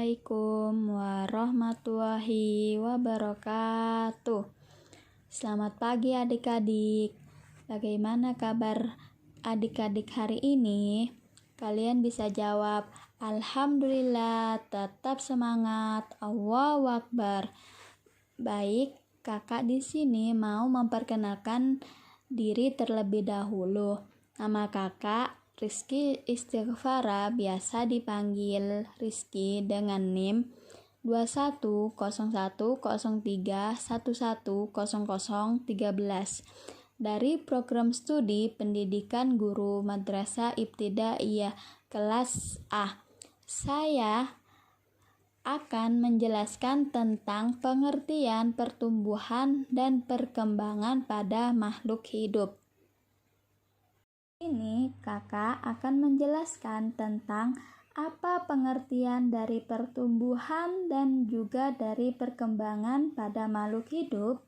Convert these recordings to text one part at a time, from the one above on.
Assalamualaikum warahmatullahi wabarakatuh. Selamat pagi adik-adik. Bagaimana kabar adik-adik hari ini? Kalian bisa jawab, Alhamdulillah, tetap semangat, Allahu Akbar. Baik, kakak di sini mau memperkenalkan diri terlebih dahulu. Nama kakak Rizky Istighfara, biasa dipanggil Rizky dengan NIM 210103110013 dari program studi pendidikan guru Madrasah Ibtidaiyah kelas A. Saya akan menjelaskan tentang pengertian pertumbuhan dan perkembangan pada makhluk hidup. Ini kakak akan menjelaskan tentang apa pengertian dari pertumbuhan dan juga dari perkembangan pada makhluk hidup.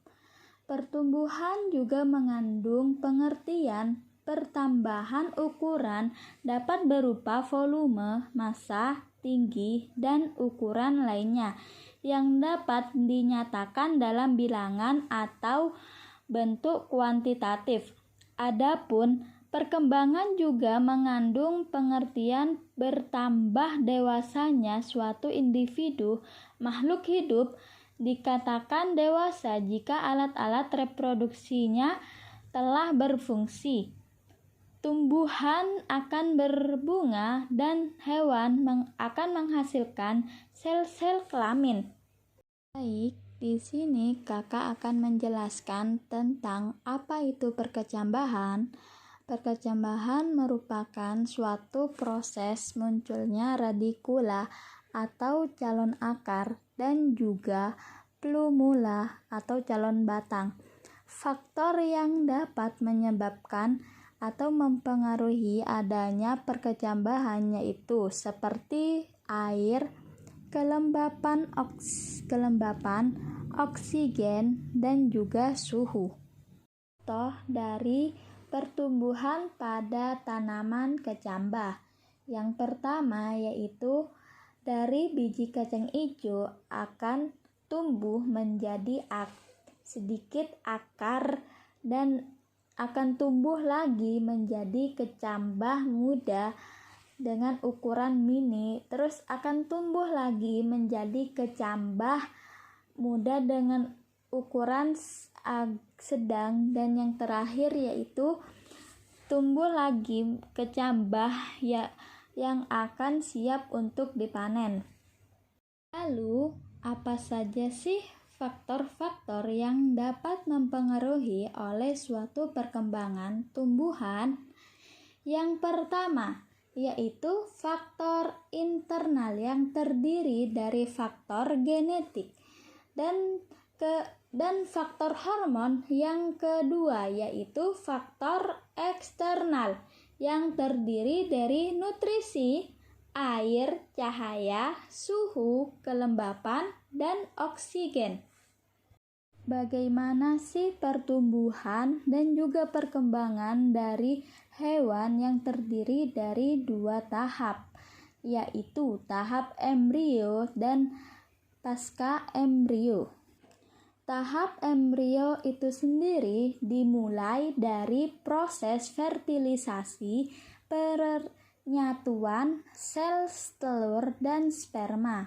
Pertumbuhan juga mengandung pengertian pertambahan ukuran dapat berupa volume, massa, tinggi, dan ukuran lainnya yang dapat dinyatakan dalam bilangan atau bentuk kuantitatif. Adapun perkembangan juga mengandung pengertian bertambah dewasanya suatu individu makhluk hidup. Dikatakan dewasa jika alat-alat reproduksinya telah berfungsi. Tumbuhan akan berbunga dan hewan akan menghasilkan sel-sel kelamin. Baik, di sini kakak akan menjelaskan tentang apa itu perkecambahan. Perkecambahan merupakan suatu proses munculnya radikula atau calon akar dan juga plumula atau calon batang. Faktor yang dapat menyebabkan atau mempengaruhi adanya perkecambahan yaitu seperti air, kelembapan oksigen, dan juga suhu. Contoh dari pertumbuhan pada tanaman kecambah. Yang pertama yaitu dari biji kacang hijau akan tumbuh menjadi sedikit akar dan akan tumbuh lagi menjadi kecambah muda dengan ukuran mini, terus akan tumbuh lagi menjadi kecambah muda dengan ukuran sedang, dan yang terakhir yaitu tumbuh lagi kecambah yang akan siap untuk dipanen. Lalu, apa saja sih faktor-faktor yang dapat mempengaruhi oleh suatu perkembangan tumbuhan? Yang pertama yaitu faktor internal yang terdiri dari faktor genetik dan faktor hormon. Yang kedua yaitu faktor eksternal yang terdiri dari nutrisi, air, cahaya, suhu, kelembapan, dan oksigen. Bagaimana sih pertumbuhan dan juga perkembangan dari hewan yang terdiri dari dua tahap, yaitu tahap embrio dan pasca embrio. Tahap embrio itu sendiri dimulai dari proses fertilisasi penyatuan sel telur dan sperma,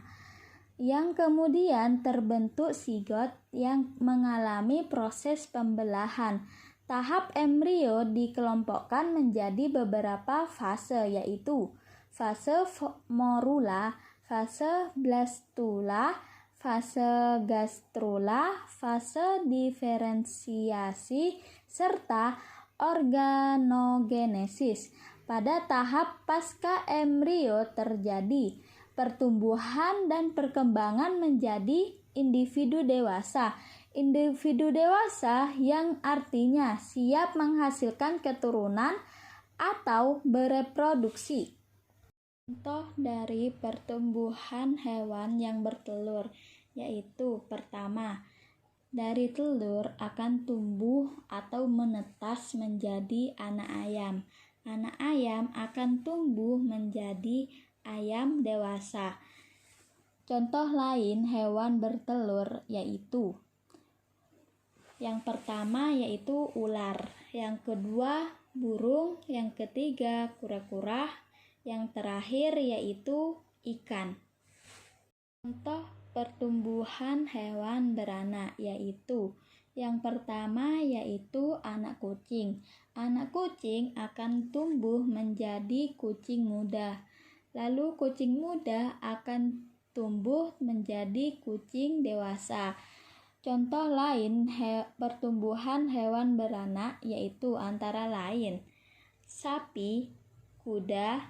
yang kemudian terbentuk zigot yang mengalami proses pembelahan. Tahap embrio dikelompokkan menjadi beberapa fase, yaitu fase morula, fase blastula, fase gastrula, fase diferensiasi, serta organogenesis. Pada tahap pasca embrio terjadi pertumbuhan dan perkembangan menjadi individu dewasa. Individu dewasa yang artinya siap menghasilkan keturunan atau bereproduksi. Contoh dari pertumbuhan hewan yang bertelur yaitu pertama, dari telur akan tumbuh atau menetas menjadi anak ayam. Anak ayam akan tumbuh menjadi ayam dewasa. Contoh lain hewan bertelur yaitu yang pertama yaitu ular, yang kedua burung, yang ketiga kura-kura, yang terakhir yaitu ikan. Contoh pertumbuhan hewan beranak yaitu yang pertama yaitu anak kucing. Anak kucing akan tumbuh menjadi kucing muda. Lalu kucing muda akan tumbuh menjadi kucing dewasa. Contoh lain pertumbuhan hewan beranak yaitu antara lain sapi, kuda,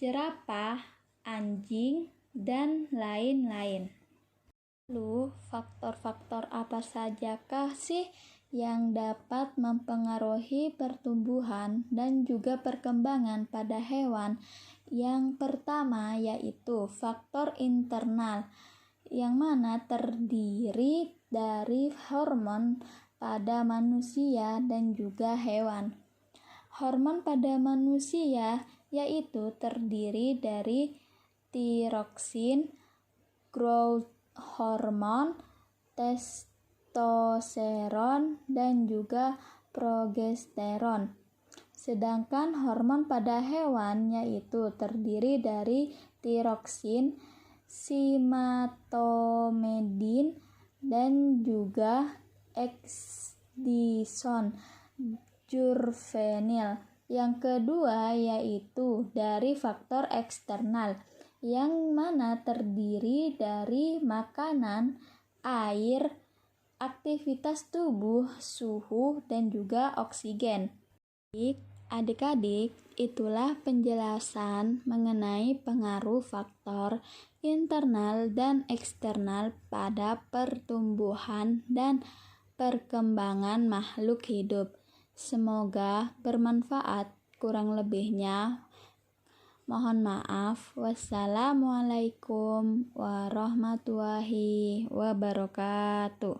jerapah, anjing, dan lain-lain. Lalu, faktor-faktor apa sajakah sih yang dapat mempengaruhi pertumbuhan dan juga perkembangan pada hewan? Yang pertama yaitu faktor internal, yang mana terdiri dari hormon pada manusia dan juga hewan. Hormon pada manusia yaitu terdiri dari tiroksin, growth hormon, testosteron, dan juga progesteron. Sedangkan hormon pada hewan yaitu terdiri dari tiroksin, simatomedin, dan juga exdison, jurvenil. Yang kedua yaitu dari faktor eksternal, yang mana terdiri dari makanan, air, aktivitas tubuh, suhu, dan juga oksigen. Adik-adik, itulah penjelasan mengenai pengaruh faktor internal dan eksternal pada pertumbuhan dan perkembangan makhluk hidup. Semoga bermanfaat. Kurang lebihnya mohon maaf. Wassalamualaikum warahmatullahi wabarakatuh.